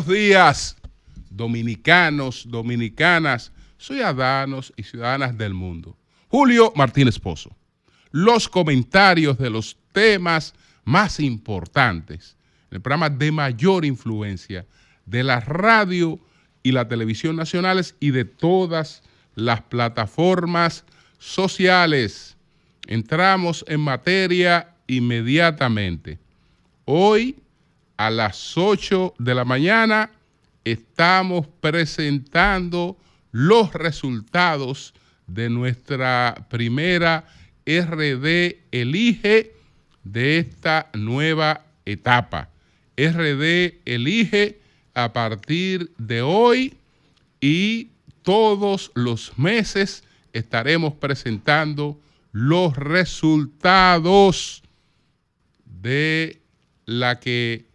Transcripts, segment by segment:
buenos días, dominicanos, dominicanas, ciudadanos y ciudadanas del mundo. Julio Martínez Pozo. Los comentarios de los temas más importantes, el programa de mayor influencia de la radio y la televisión nacionales y de todas las plataformas sociales. Entramos en materia inmediatamente. Hoy, a las 8 de la mañana, estamos presentando los resultados de nuestra primera RD Elige de esta nueva etapa. RD Elige a partir de hoy y todos los meses estaremos presentando los resultados de la que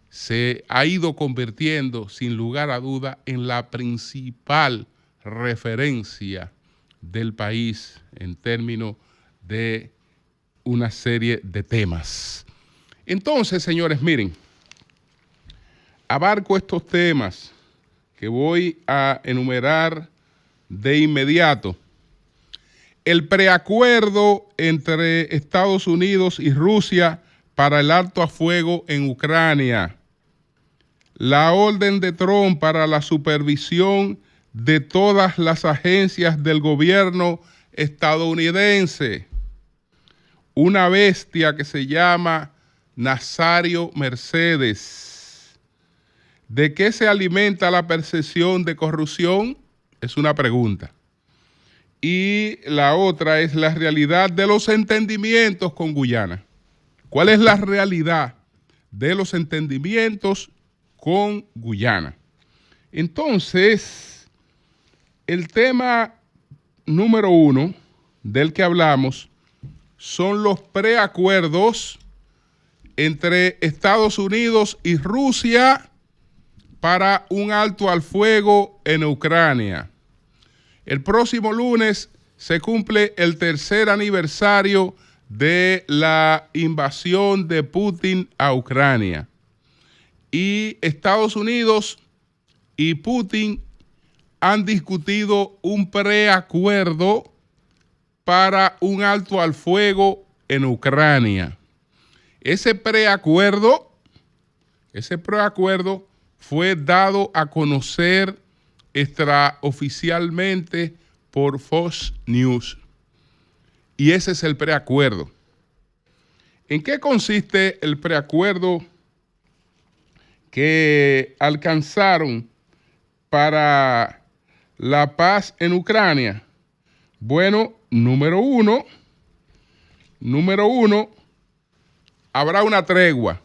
se ha ido convirtiendo sin lugar a duda en la principal referencia del país en términos de una serie de temas. Entonces, señores, miren, abarco estos temas que voy a enumerar de inmediato. El preacuerdo entre Estados Unidos y Rusia para el alto a fuego en Ucrania. La orden de Trump para la supervisión de todas las agencias del gobierno estadounidense. Una bestia que se llama Nazario Mercedes. ¿De qué se alimenta la percepción de corrupción? Es una pregunta. Y la otra es la realidad de los entendimientos con Guyana. ¿Cuál es la realidad de los entendimientos con Guyana? Entonces, el tema número 1 del que hablamos son los preacuerdos entre Estados Unidos y Rusia para un alto al fuego en Ucrania. El próximo lunes se cumple el tercer aniversario de la invasión de Putin a Ucrania. Y Estados Unidos y Putin han discutido un preacuerdo para un alto al fuego en Ucrania. Ese preacuerdo fue dado a conocer extraoficialmente por Fox News. Y ese es el preacuerdo. ¿En qué consiste el preacuerdo que alcanzaron para la paz en Ucrania? Bueno, número uno, habrá una tregua.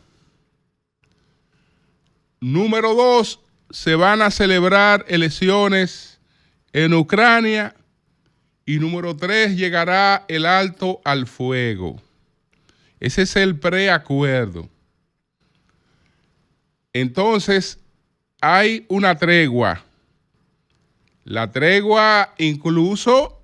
Número 2, se van a celebrar elecciones en Ucrania. Y número 3, llegará el alto al fuego. Ese es el preacuerdo. Entonces, hay una tregua. La tregua incluso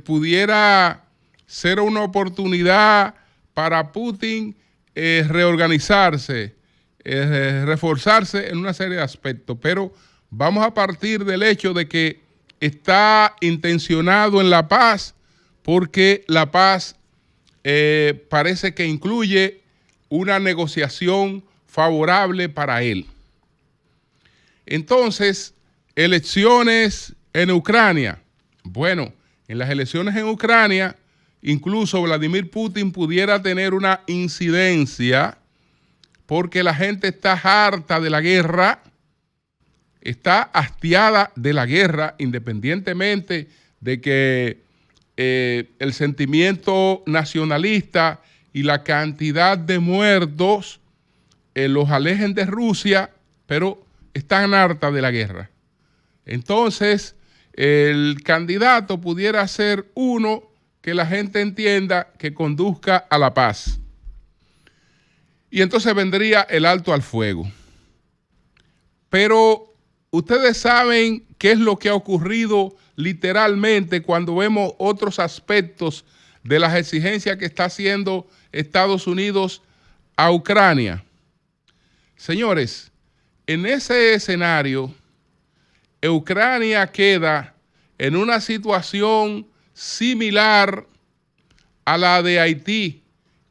pudiera ser una oportunidad para Putin reorganizarse, reforzarse en una serie de aspectos. Pero vamos a partir del hecho de que está intencionado en la paz, porque la paz parece que incluye una negociación favorable para él. Entonces, elecciones en Ucrania. Bueno, en las elecciones en Ucrania, incluso Vladimir Putin pudiera tener una incidencia, porque la gente está harta de la guerra, está hastiada de la guerra, independientemente de que el sentimiento nacionalista y la cantidad de muertos los alejen de Rusia, pero están hartas de la guerra. Entonces, el candidato pudiera ser uno que la gente entienda que conduzca a la paz. Y entonces vendría el alto al fuego. Pero ustedes saben qué es lo que ha ocurrido literalmente cuando vemos otros aspectos de las exigencias que está haciendo Estados Unidos a Ucrania. Señores, en ese escenario, Ucrania queda en una situación similar a la de Haití,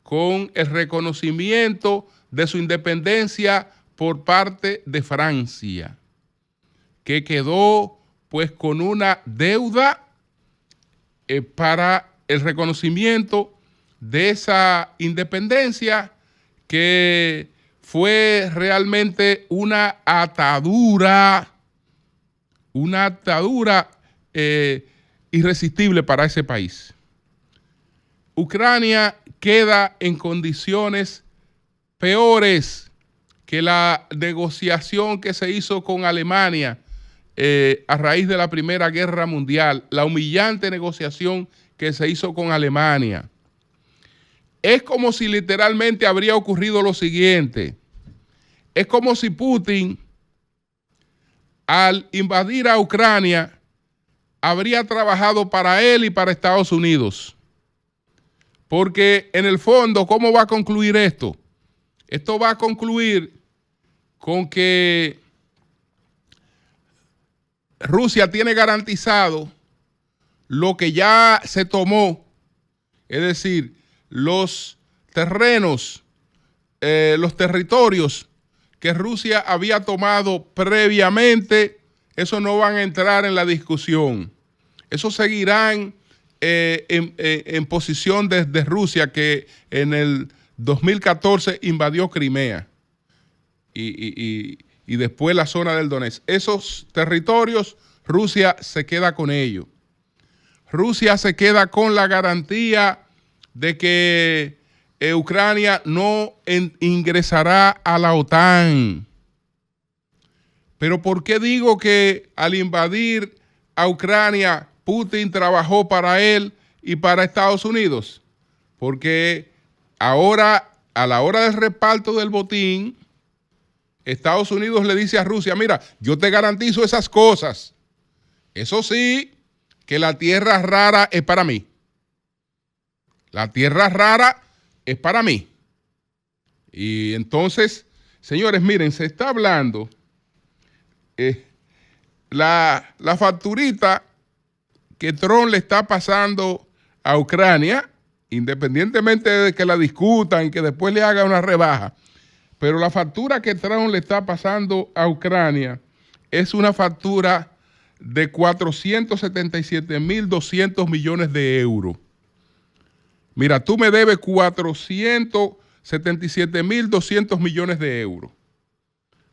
con el reconocimiento de su independencia por parte de Francia, que quedó pues con una deuda para el reconocimiento de esa independencia, que fue realmente una atadura irresistible para ese país. Ucrania queda en condiciones peores que la negociación que se hizo con Alemania a raíz de la Primera Guerra Mundial, la humillante negociación que se hizo con Alemania. Es como si literalmente habría ocurrido lo siguiente. Es como si Putin, al invadir a Ucrania, habría trabajado para él y para Estados Unidos. Porque en el fondo, ¿cómo va a concluir esto? Esto va a concluir con que Rusia tiene garantizado lo que ya se tomó, es decir, los terrenos, los territorios que Rusia había tomado previamente, eso no van a entrar en la discusión. Eso seguirán en posición desde Rusia, que en el 2014 invadió Crimea y después la zona del Donetsk. Esos territorios, Rusia se queda con ellos. Rusia se queda con la garantía de que Ucrania no ingresará a la OTAN. Pero ¿por qué digo que al invadir a Ucrania, Putin trabajó para él y para Estados Unidos? Porque ahora, a la hora del reparto del botín, Estados Unidos le dice a Rusia: mira, yo te garantizo esas cosas. Eso sí, que la tierra rara es para mí. La tierra rara es para mí. Y entonces, señores, miren, se está hablando la facturita que Trump le está pasando a Ucrania, independientemente de que la discutan y que después le haga una rebaja, pero la factura que Trump le está pasando a Ucrania es una factura de 477.200 millones de euros. Mira, tú me debes 477.200 millones de euros.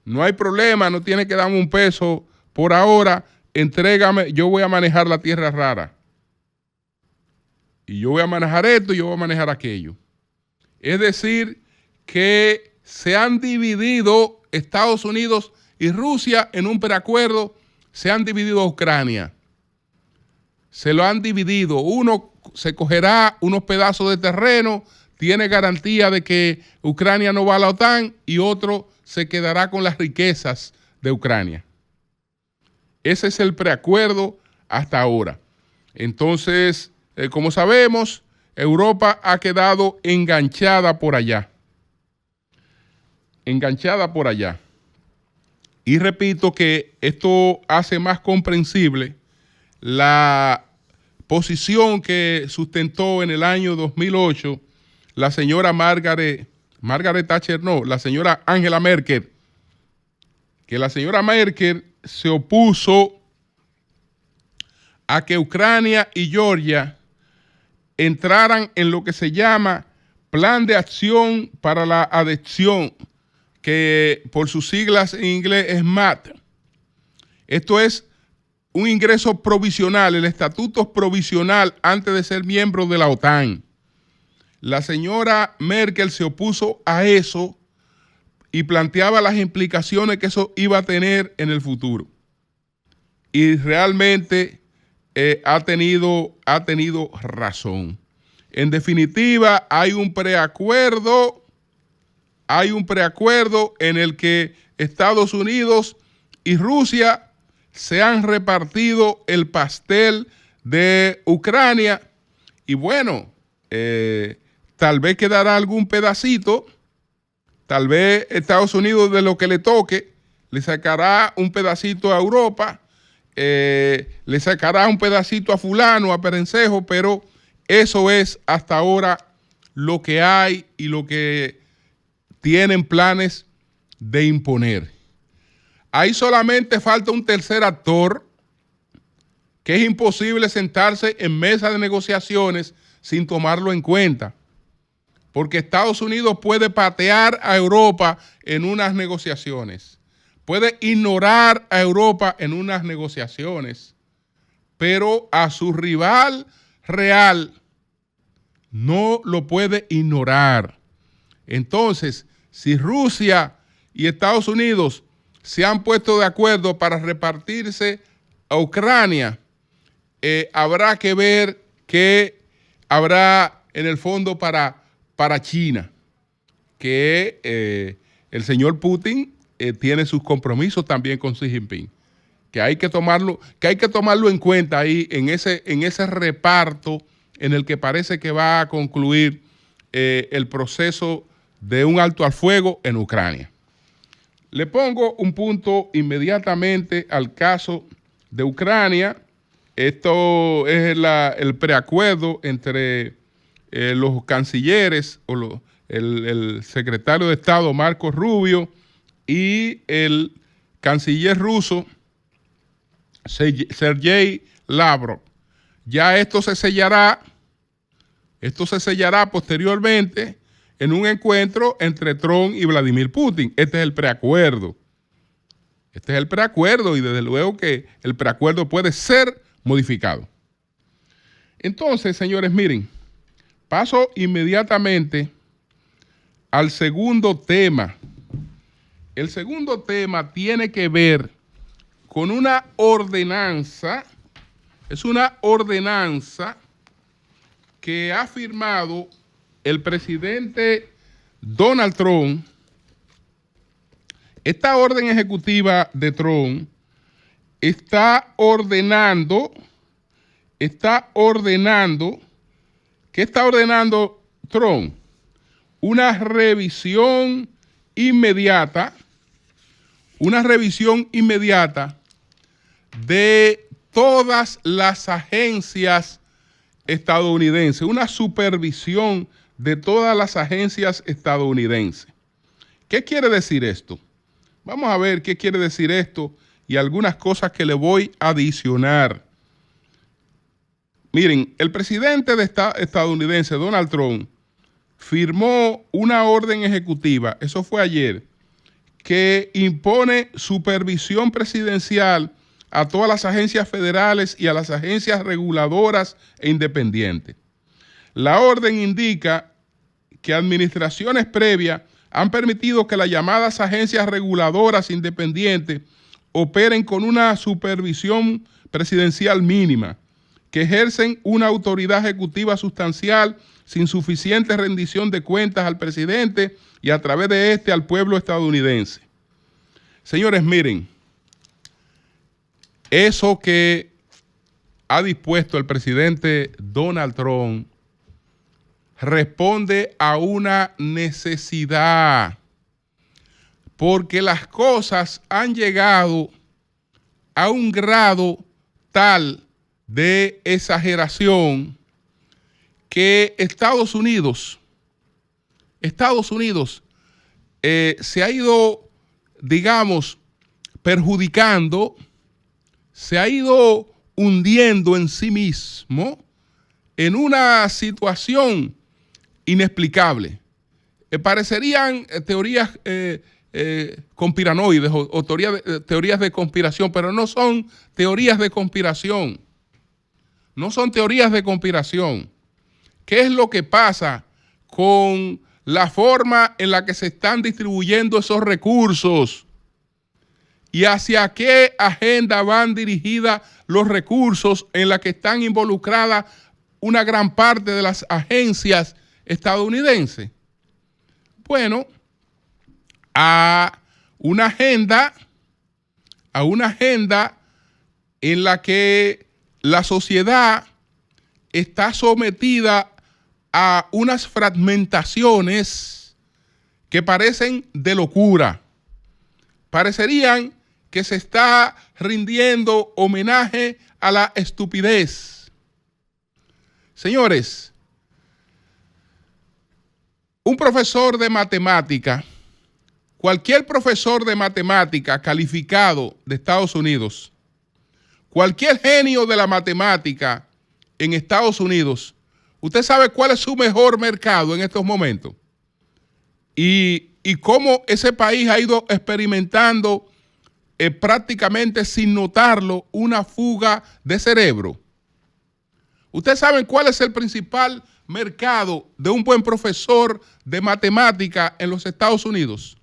No hay problema, no tienes que darme un peso por ahora, entrégame, yo voy a manejar la tierra rara. Y yo voy a manejar esto y yo voy a manejar aquello. Es decir, que se han dividido Estados Unidos y Rusia en un preacuerdo, se han dividido Ucrania. Se lo han dividido. Uno se cogerá unos pedazos de terreno, tiene garantía de que Ucrania no va a la OTAN, y otro se quedará con las riquezas de Ucrania. Ese es el preacuerdo hasta ahora. Entonces, como sabemos, Europa ha quedado enganchada por allá. Enganchada por allá. Y repito que esto hace más comprensible la posición que sustentó en el año 2008 la señora Margaret Thatcher, no, la señora Angela Merkel, que la señora Merkel se opuso a que Ucrania y Georgia entraran en lo que se llama Plan de Acción para la Adhesión, que por sus siglas en inglés es MAT. Esto es un ingreso provisional, el estatuto provisional antes de ser miembro de la OTAN. La señora Merkel se opuso a eso y planteaba las implicaciones que eso iba a tener en el futuro. Y realmente ha tenido razón. En definitiva, hay un preacuerdo en el que Estados Unidos y Rusia se han repartido el pastel de Ucrania, y bueno, tal vez quedará algún pedacito Tal vez Estados Unidos, de lo que le toque, le sacará un pedacito a Europa, le sacará un pedacito a fulano, a Perencejo, pero eso es hasta ahora lo que hay y lo que tienen planes de imponer. Ahí solamente falta un tercer actor, que es imposible sentarse en mesa de negociaciones sin tomarlo en cuenta, porque Estados Unidos puede patear a Europa en unas negociaciones, puede ignorar a Europa en unas negociaciones, pero a su rival real no lo puede ignorar. Entonces, si Rusia y Estados Unidos se han puesto de acuerdo para repartirse a Ucrania, habrá que ver qué habrá en el fondo para China, que el señor Putin tiene sus compromisos también con Xi Jinping, que hay que tomarlo en cuenta ahí en ese reparto en el que parece que va a concluir el proceso de un alto al fuego en Ucrania. Le pongo un punto inmediatamente al caso de Ucrania. Esto es el preacuerdo entre los cancilleres o el secretario de Estado Marco Rubio y el canciller ruso Sergei Lavrov. Ya esto se sellará posteriormente en un encuentro entre Trump y Vladimir Putin. Este es el preacuerdo. Este es el preacuerdo y desde luego que el preacuerdo puede ser modificado. Entonces, señores, miren, paso inmediatamente al segundo tema. El segundo tema tiene que ver con una ordenanza, es una ordenanza que ha firmado el presidente Donald Trump. Esta orden ejecutiva de Trump está ordenando, ¿qué está ordenando Trump? Una revisión inmediata de todas las agencias estadounidenses, una supervisión de todas las agencias estadounidenses. ¿Qué quiere decir esto? Vamos a ver qué quiere decir esto y algunas cosas que le voy a adicionar. Miren, el presidente estadounidense, Donald Trump, firmó una orden ejecutiva, eso fue ayer, que impone supervisión presidencial a todas las agencias federales y a las agencias reguladoras e independientes. La orden indica que administraciones previas han permitido que las llamadas agencias reguladoras independientes operen con una supervisión presidencial mínima, que ejercen una autoridad ejecutiva sustancial sin suficiente rendición de cuentas al presidente y a través de este al pueblo estadounidense. Señores, miren, eso que ha dispuesto el presidente Donald Trump responde a una necesidad, porque las cosas han llegado a un grado tal de exageración que Estados Unidos se ha ido, digamos, perjudicando, se ha ido hundiendo en sí mismo en una situación inexplicable. Parecerían teorías conspiranoides o teorías de conspiración, pero no son teorías de conspiración. No son teorías de conspiración. ¿Qué es lo que pasa con la forma en la que se están distribuyendo esos recursos? ¿Y hacia qué agenda van dirigidas los recursos en la que están involucradas una gran parte de las agencias estadounidenses? Bueno, a una agenda en la que la sociedad está sometida a unas fragmentaciones que parecen de locura. Parecerían que se está rindiendo homenaje a la estupidez. Señores, un profesor de matemática, cualquier profesor de matemática calificado de Estados Unidos, cualquier genio de la matemática en Estados Unidos, ¿usted sabe cuál es su mejor mercado en estos momentos? Y cómo ese país ha ido experimentando prácticamente sin notarlo una fuga de cerebro. ¿Ustedes saben cuál es el principal mercado de un buen profesor de matemática en los Estados Unidos?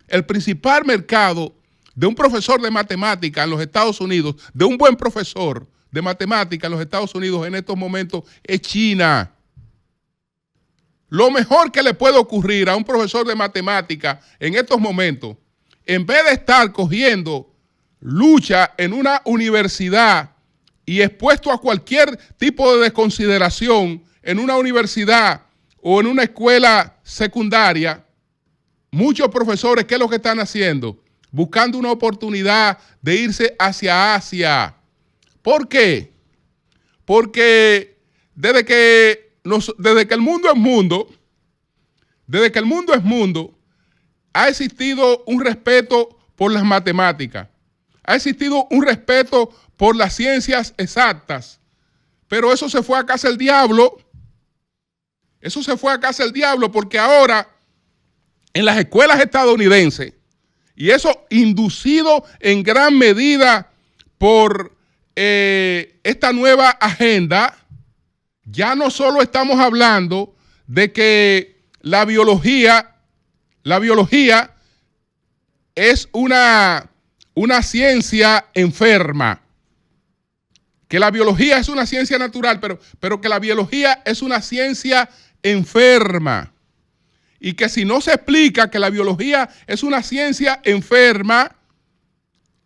El principal mercado de un profesor de matemática en los Estados Unidos, de un buen profesor de matemática en los Estados Unidos en estos momentos, es China. Lo mejor que le puede ocurrir a un profesor de matemática en estos momentos, en vez de estar cogiendo lucha en una universidad y expuesto a cualquier tipo de desconsideración en una universidad o en una escuela secundaria, muchos profesores, ¿qué es lo que están haciendo? Buscando una oportunidad de irse hacia Asia. ¿Por qué? Porque desde que el mundo es mundo, ha existido un respeto por las matemáticas, ha existido un respeto por las ciencias exactas, pero eso se fue a casa del diablo. Eso se fue a casa del diablo porque ahora en las escuelas estadounidenses, y eso inducido en gran medida por esta nueva agenda, ya no solo estamos hablando de que la biología es una ciencia enferma, que la biología es una ciencia natural, pero que la biología es una ciencia enferma. Y que si no se explica que la biología es una ciencia enferma,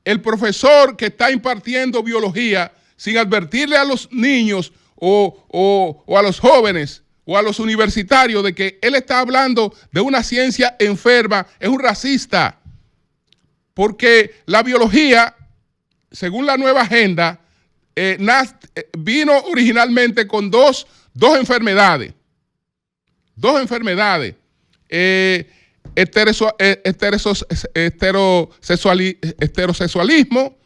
el profesor que está impartiendo biología, sin advertirle a los niños o a los jóvenes o a los universitarios de que él está hablando de una ciencia enferma, es un racista. Porque la biología, según la nueva agenda, vino originalmente con dos enfermedades. Dos enfermedades. Heterosexualismo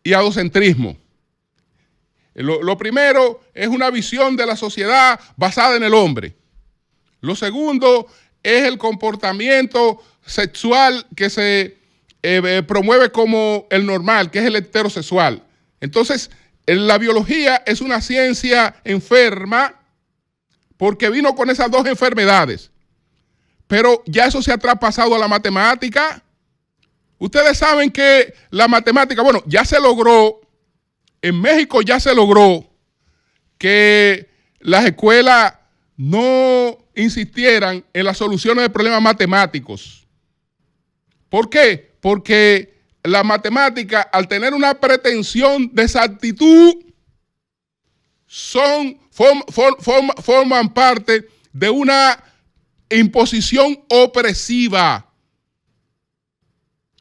y adocentrismo. Lo primero es una visión de la sociedad basada en el hombre. Lo segundo es el comportamiento sexual que se promueve como el normal, que es el heterosexual. Entonces, la biología es una ciencia enferma porque vino con esas dos enfermedades. Pero ya eso se ha traspasado a la matemática. Ustedes saben que la matemática, bueno, ya se logró, en México ya se logró que las escuelas no insistieran en las soluciones de problemas matemáticos. ¿Por qué? Porque la matemática, al tener una pretensión de exactitud, forman parte de una imposición opresiva.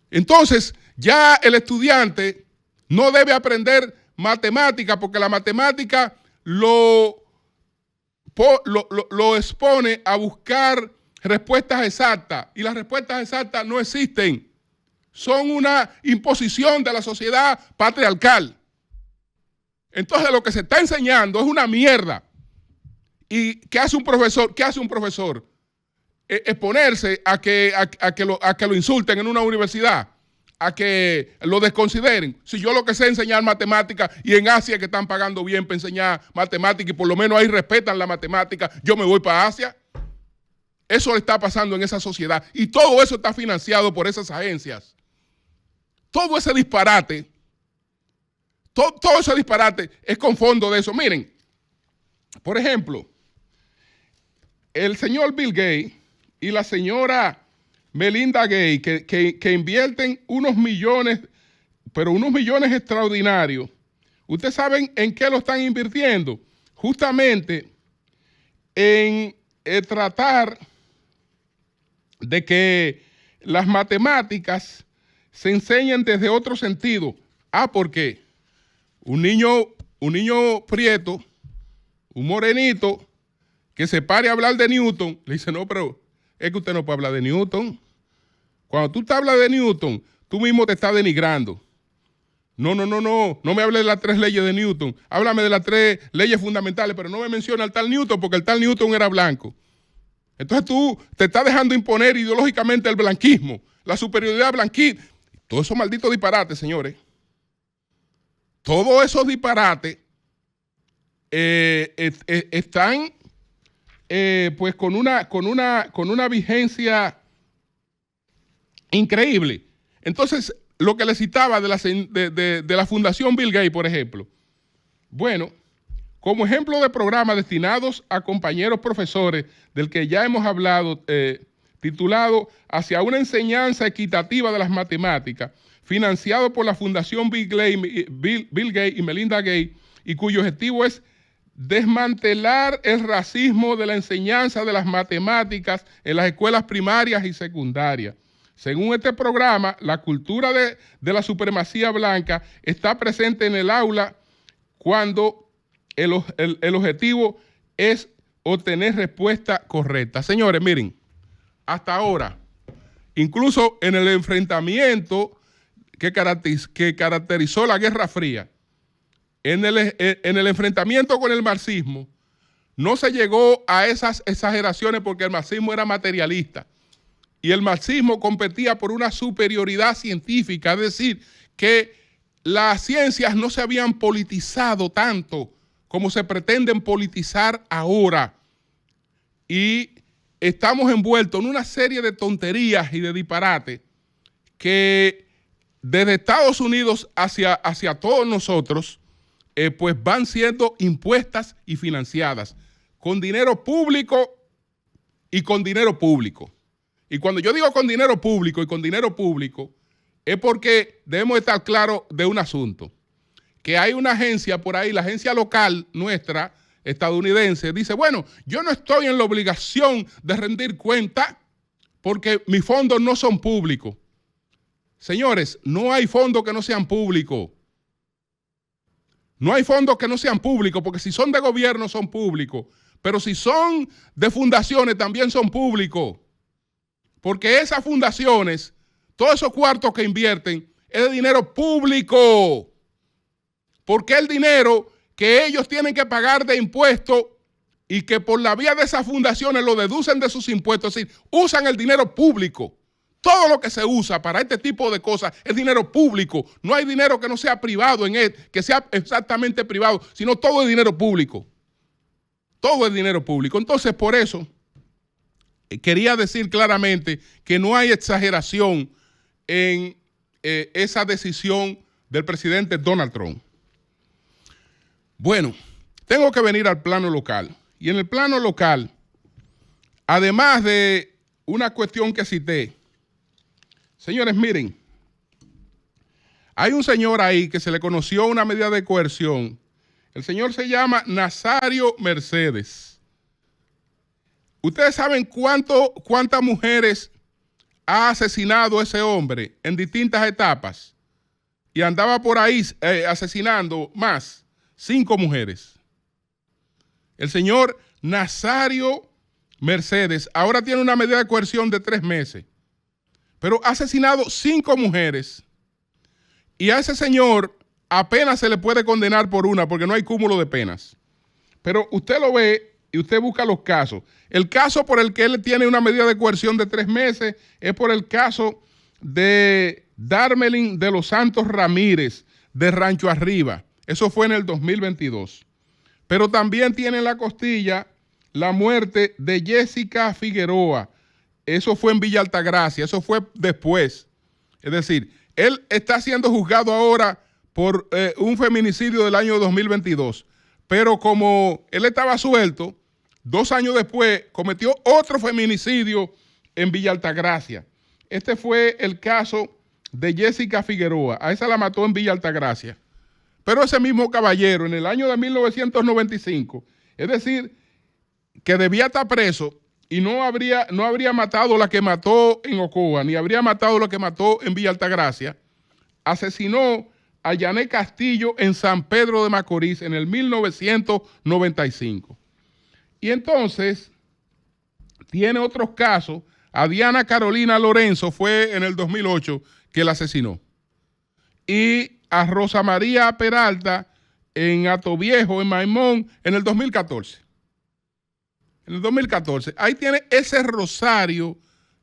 Entonces, ya el estudiante no debe aprender matemática porque la matemática lo expone a buscar respuestas exactas y las respuestas exactas no existen. Son una imposición de la sociedad patriarcal. Entonces lo que se está enseñando es una mierda. ¿Y qué hace un profesor? ¿Qué hace un profesor? Exponerse a que lo insulten en una universidad, a que lo desconsideren. Si yo lo que sé es enseñar matemática y en Asia que están pagando bien para enseñar matemática y por lo menos ahí respetan la matemática, yo me voy para Asia. Eso le está pasando en esa sociedad y todo eso está financiado por esas agencias. Todo ese disparate, todo ese disparate es con fondo de eso. Miren, por ejemplo, el señor Bill Gates y la señora Melinda Gates, que invierten unos millones, pero unos millones extraordinarios. ¿Ustedes saben en qué lo están invirtiendo? Justamente en tratar de que las matemáticas se enseñan desde otro sentido. ¿Por qué? Un niño prieto, un morenito, que se pare a hablar de Newton, le dice, no, pero es que usted no puede hablar de Newton. Cuando tú te hablas de Newton, tú mismo te estás denigrando. No me hables de las 3 leyes de Newton, háblame de las 3 leyes fundamentales, pero no me menciona al tal Newton, porque el tal Newton era blanco. Entonces tú te estás dejando imponer ideológicamente el blanquismo, la superioridad blanquista. Todos esos malditos disparates, señores. Todos esos disparates están pues con una vigencia increíble. Entonces, lo que le citaba de la Fundación Bill Gates, por ejemplo. Bueno, como ejemplo de programas destinados a compañeros profesores, del que ya hemos hablado, titulado Hacia una enseñanza equitativa de las matemáticas, financiado por la Fundación Bill Gates y Melinda Gates, y cuyo objetivo es desmantelar el racismo de la enseñanza de las matemáticas en las escuelas primarias y secundarias. Según este programa, la cultura de la supremacía blanca está presente en el aula cuando el objetivo es obtener respuesta correcta. Señores, miren, hasta ahora, incluso en el enfrentamiento que caracterizó la Guerra Fría, en el enfrentamiento con el marxismo, no se llegó a esas exageraciones porque el marxismo era materialista. Y el marxismo competía por una superioridad científica, es decir, que las ciencias no se habían politizado tanto como se pretenden politizar ahora. Y estamos envueltos en una serie de tonterías y de disparates que desde Estados Unidos hacia todos nosotros, pues van siendo impuestas y financiadas con dinero público y con dinero público. Y cuando yo digo con dinero público y con dinero público, es porque debemos estar claros de un asunto. Que hay una agencia por ahí, la agencia local nuestra, estadounidense, dice, bueno, yo no estoy en la obligación de rendir cuenta porque mis fondos no son públicos. Señores, no hay fondos que no sean públicos. No hay fondos que no sean públicos, porque si son de gobierno son públicos, pero si son de fundaciones también son públicos. Porque esas fundaciones, todos esos cuartos que invierten, es de dinero público. Porque el dinero que ellos tienen que pagar de impuestos y que por la vía de esas fundaciones lo deducen de sus impuestos, es decir, usan el dinero público. Todo lo que se usa para este tipo de cosas es dinero público. No hay dinero que no sea privado en él, que sea exactamente privado, sino todo es dinero público. Todo es dinero público. Entonces, por eso, quería decir claramente que no hay exageración en esa decisión del presidente Donald Trump. Bueno, tengo que venir al plano local. Y en el plano local, además de una cuestión que cité, señores, miren, hay un señor ahí que se le conoció una medida de coerción. El señor se llama Nazario Mercedes. ¿Ustedes saben cuántas mujeres ha asesinado ese hombre en distintas etapas? Y andaba por ahí asesinando más, 5 mujeres. El señor Nazario Mercedes ahora tiene una medida de coerción de 3 meses. Pero ha asesinado 5 mujeres. Y a ese señor apenas se le puede condenar por una porque no hay cúmulo de penas. Pero usted lo ve y usted busca los casos. El caso por el que él tiene una medida de coerción de 3 meses es por el caso de Darmelin de los Santos Ramírez de Rancho Arriba. Eso fue en el 2022. Pero también tiene en la costilla la muerte de Jessica Figueroa. Eso fue en Villa Altagracia, eso fue después. Es decir, él está siendo juzgado ahora por un feminicidio del año 2022. Pero como él estaba suelto, 2 años después cometió otro feminicidio en Villa Altagracia. Este fue el caso de Jessica Figueroa. A esa la mató en Villa Altagracia. Pero ese mismo caballero, en el año de 1995, es decir, que debía estar preso, y no habría matado la que mató en Ocoa, ni habría matado la que mató en Villa Altagracia, asesinó a Yané Castillo en San Pedro de Macorís en el 1995. Y entonces tiene otros casos. A Diana Carolina Lorenzo fue en el 2008 que la asesinó. Y a Rosa María Peralta en Atoviejo, en Maimón, en el 2014. En el 2014. Ahí tiene ese rosario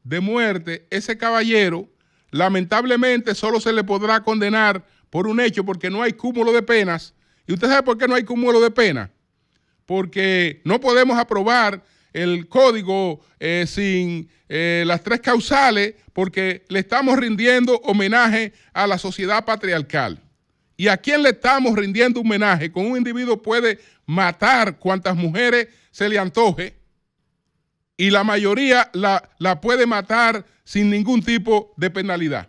de muerte. Ese caballero, lamentablemente, solo se le podrá condenar por un hecho porque no hay cúmulo de penas. ¿Y usted sabe por qué no hay cúmulo de penas? Porque no podemos aprobar el código sin las 3 causales, porque le estamos rindiendo homenaje a la sociedad patriarcal. ¿Y a quién le estamos rindiendo homenaje? Con un individuo puede matar cuantas mujeres se le antoje y la mayoría la puede matar sin ningún tipo de penalidad.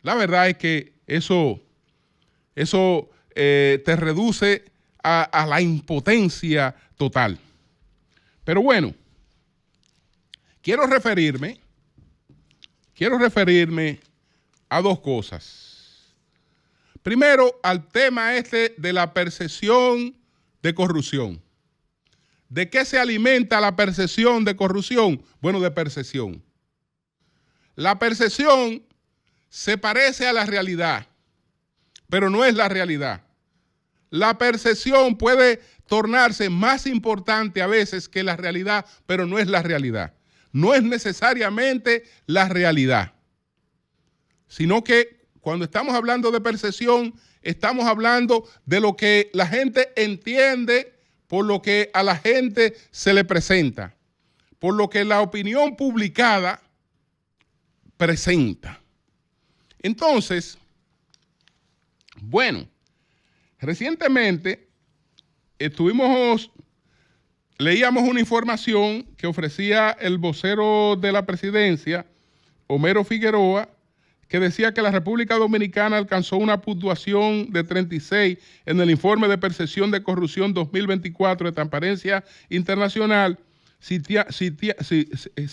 La verdad es que eso te reduce a la impotencia total. Pero bueno, quiero referirme a 2 cosas. Primero, al tema de la percepción de corrupción. ¿De qué se alimenta la percepción de corrupción? Bueno, de percepción. La percepción se parece a la realidad, pero no es la realidad. La percepción puede tornarse más importante a veces que la realidad, pero no es la realidad. No es necesariamente la realidad, sino que cuando estamos hablando de percepción, estamos hablando de lo que la gente entiende por lo que a la gente se le presenta, por lo que la opinión publicada presenta. Entonces, bueno, recientemente leíamos una información que ofrecía el vocero de la presidencia, Homero Figueroa, que decía que la República Dominicana alcanzó una puntuación de 36 en el informe de percepción de corrupción 2024 de Transparencia Internacional. Se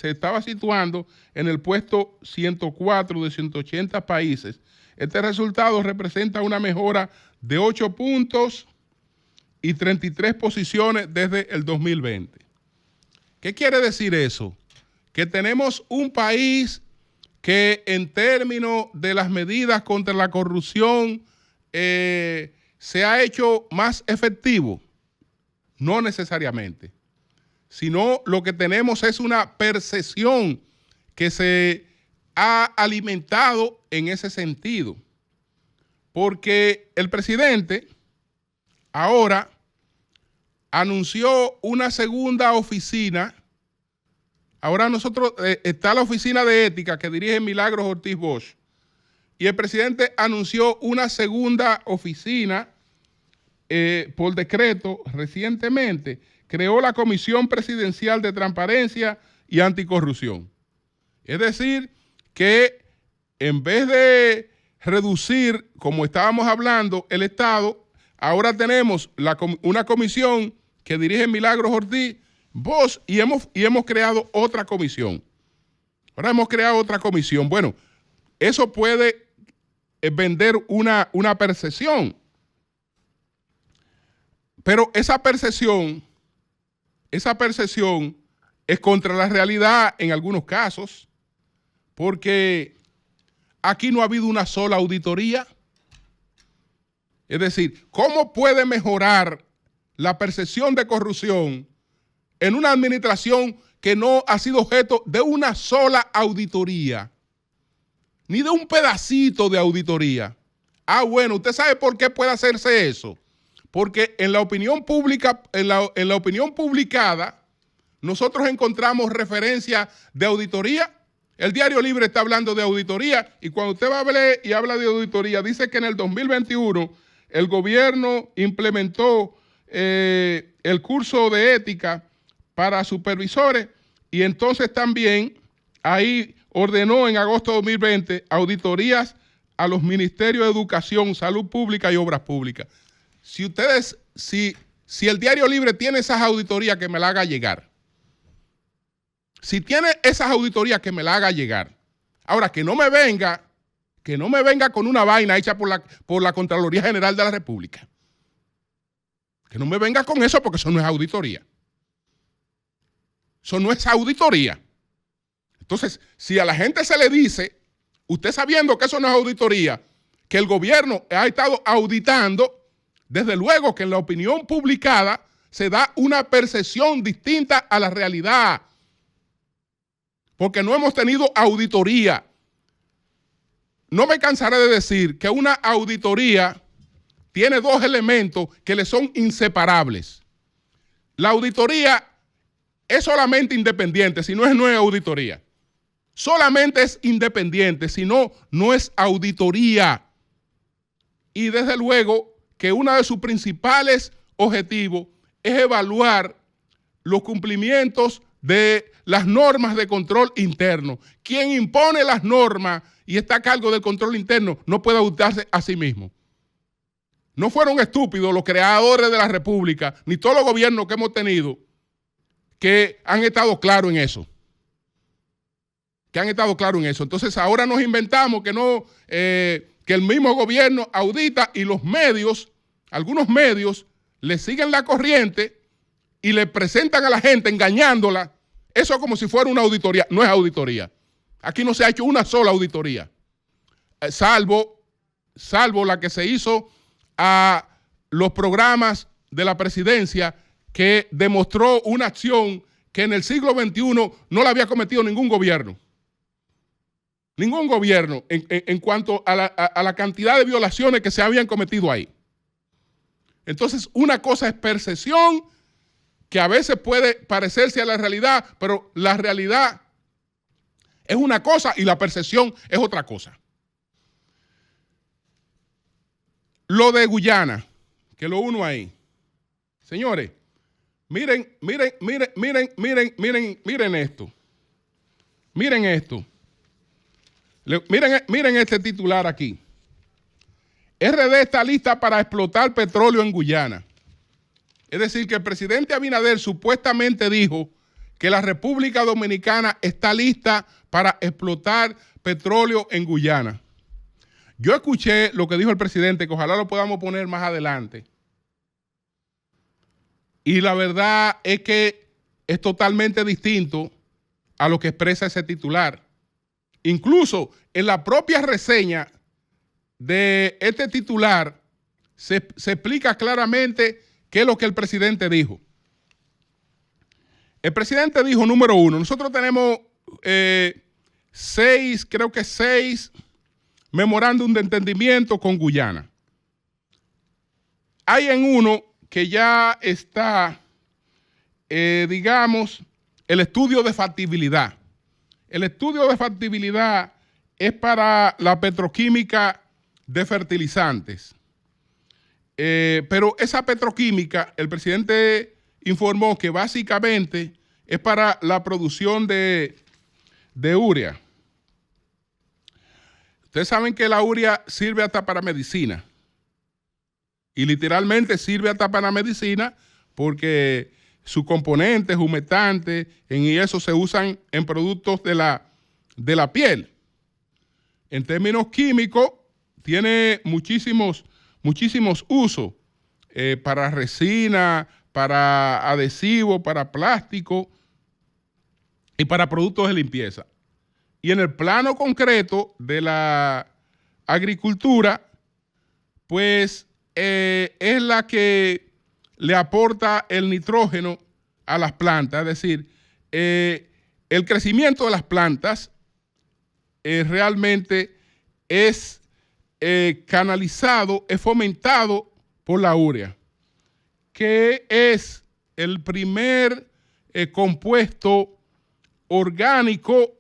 estaba situando en el puesto 104 de 180 países. Este resultado representa una mejora de 8 puntos y 33 posiciones desde el 2020. ¿Qué quiere decir eso? Que tenemos un país que en términos de las medidas contra la corrupción se ha hecho más efectivo. No necesariamente, sino lo que tenemos es una percepción que se ha alimentado en ese sentido. Porque el presidente ahora anunció una segunda oficina. Ahora está la oficina de ética que dirige Milagros Ortiz Bosch. Y el presidente anunció una segunda oficina por decreto recientemente. Creó la Comisión Presidencial de Transparencia y Anticorrupción. Es decir, que en vez de reducir, como estábamos hablando, el Estado, ahora tenemos una comisión que dirige Milagros Ortiz Bosch y hemos creado otra comisión. Ahora hemos creado otra comisión. Bueno, eso puede vender una percepción. Pero esa percepción es contra la realidad en algunos casos, porque aquí no ha habido una sola auditoría. Es decir, ¿cómo puede mejorar la percepción de corrupción en una administración que no ha sido objeto de una sola auditoría, ni de un pedacito de auditoría? Ah, bueno, ¿usted sabe por qué puede hacerse eso? Porque en la opinión pública, en la opinión publicada, nosotros encontramos referencia de auditoría. El Diario Libre está hablando de auditoría, y cuando usted va a hablar y habla de auditoría, dice que en el 2021 el gobierno implementó el curso de ética para supervisores, y entonces también ahí ordenó en agosto de 2020 auditorías a los ministerios de Educación, Salud Pública y Obras Públicas. Si el Diario Libre tiene esas auditorías, que me la haga llegar. Si tiene esas auditorías, que me la haga llegar. Ahora, que no me venga con una vaina hecha por la Contraloría General de la República. Que no me venga con eso, porque eso no es auditoría. Eso no es auditoría. Entonces, si a la gente se le dice, usted sabiendo que eso no es auditoría, que el gobierno ha estado auditando, desde luego que en la opinión publicada se da una percepción distinta a la realidad, porque no hemos tenido auditoría. No me cansaré de decir que una auditoría tiene dos elementos que le son inseparables. La auditoría es solamente independiente, si no es auditoría. Solamente es independiente, si no, no es auditoría. Y desde luego que uno de sus principales objetivos es evaluar los cumplimientos de las normas de control interno. Quien impone las normas y está a cargo del control interno no puede auditarse a sí mismo. No fueron estúpidos los creadores de la República, ni todos los gobiernos que hemos tenido, que han estado claros en eso. Entonces ahora nos inventamos que el mismo gobierno audita y los medios, algunos medios, le siguen la corriente y le presentan a la gente engañándola. Eso como si fuera una auditoría. No es auditoría. Aquí no se ha hecho una sola auditoría, salvo la que se hizo a los programas de la presidencia, que demostró una acción que en el siglo XXI no la había cometido ningún gobierno. Ningún gobierno en cuanto a la cantidad de violaciones que se habían cometido ahí. Entonces, una cosa es percepción, que a veces puede parecerse a la realidad, pero la realidad es una cosa y la percepción es otra cosa. Lo de Guyana, que lo uno ahí. Señores, miren esto. Miren esto. Miren este titular aquí. RD está lista para explotar petróleo en Guyana. Es decir, que el presidente Abinader supuestamente dijo que la República Dominicana está lista para explotar petróleo en Guyana. Yo escuché lo que dijo el presidente, que ojalá lo podamos poner más adelante. Y la verdad es que es totalmente distinto a lo que expresa ese titular. Incluso en la propia reseña de este titular se explica claramente qué es lo que el presidente dijo. El presidente dijo, número uno, nosotros tenemos seis memorándum de entendimiento con Guyana. Hay en uno que ya está, digamos, el estudio de factibilidad. El estudio de factibilidad es para la petroquímica de fertilizantes. Pero esa petroquímica, el presidente informó que básicamente es para la producción de urea. Ustedes saben que la urea sirve hasta para medicina. Y literalmente sirve hasta para medicina porque sus componentes, humectantes, y eso se usan en productos de la piel. En términos químicos, tiene muchísimos usos para resina, para adhesivo, para plástico y para productos de limpieza. Y en el plano concreto de la agricultura, pues es la que le aporta el nitrógeno a las plantas. Es decir, el crecimiento de las plantas realmente es canalizado, es fomentado por la urea, que es el primer compuesto orgánico,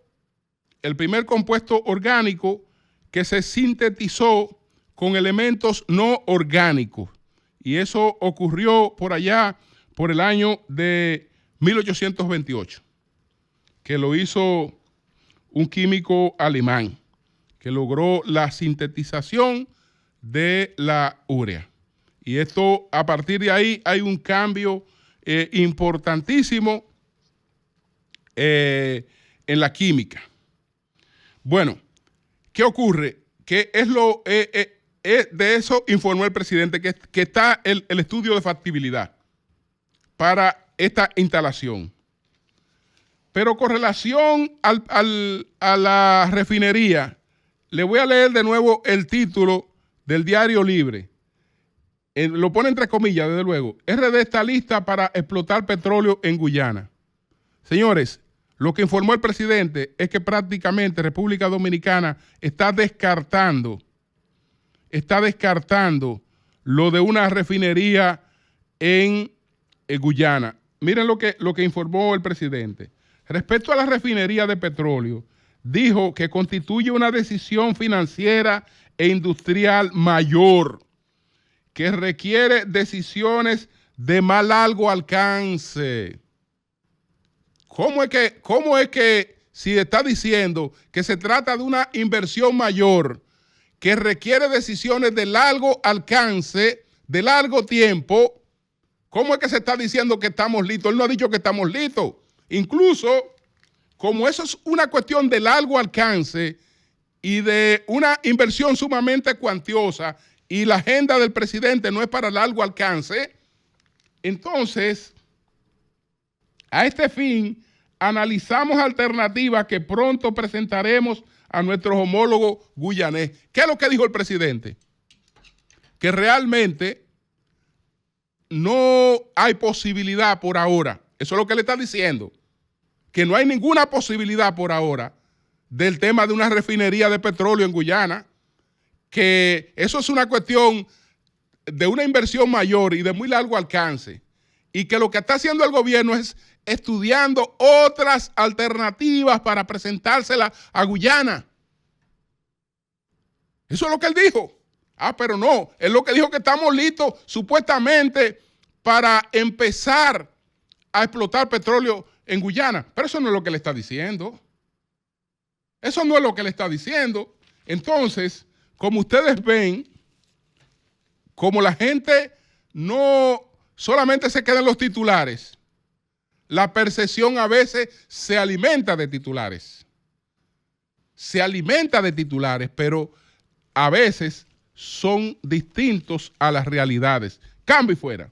que se sintetizó con elementos no orgánicos. Y eso ocurrió por allá, por el año de 1828, que lo hizo un químico alemán, que logró la sintetización de la urea. Y esto, a partir de ahí, hay un cambio importantísimo en la química. Bueno, ¿qué ocurre? Que de eso informó el presidente, que está el estudio de factibilidad para esta instalación. Pero con relación a la refinería, le voy a leer de nuevo el título del Diario Libre. Lo pone entre comillas, desde luego. RD está lista para explotar petróleo en Guyana. Señores, lo que informó el presidente es que prácticamente República Dominicana está descartando lo de una refinería en Guyana. Miren lo que informó el presidente. Respecto a la refinería de petróleo, dijo que constituye una decisión financiera e industrial mayor que requiere decisiones de más largo alcance. ¿Cómo es que si está diciendo que se trata de una inversión mayor que requiere decisiones de largo alcance, de largo tiempo, cómo es que se está diciendo que estamos listos? Él no ha dicho que estamos listos. Incluso, como eso es una cuestión de largo alcance y de una inversión sumamente cuantiosa, y la agenda del presidente no es para largo alcance, entonces, a este fin, analizamos alternativas que pronto presentaremos a nuestros homólogos guyanés. ¿Qué es lo que dijo el presidente? Que realmente no hay posibilidad por ahora. Eso es lo que le está diciendo. Que no hay ninguna posibilidad por ahora del tema de una refinería de petróleo en Guyana, que eso es una cuestión de una inversión mayor y de muy largo alcance, y que lo que está haciendo el gobierno es estudiando otras alternativas para presentárselas a Guyana. Eso es lo que él dijo. Pero no, él lo que dijo que estamos listos supuestamente para empezar a explotar petróleo en Guyana. Pero eso no es lo que le está diciendo. Eso no es lo que le está diciendo. Entonces, como ustedes ven, como la gente no solamente se queda en los titulares, la percepción a veces se alimenta de titulares. Se alimenta de titulares, pero a veces son distintos a las realidades. Cambio y fuera.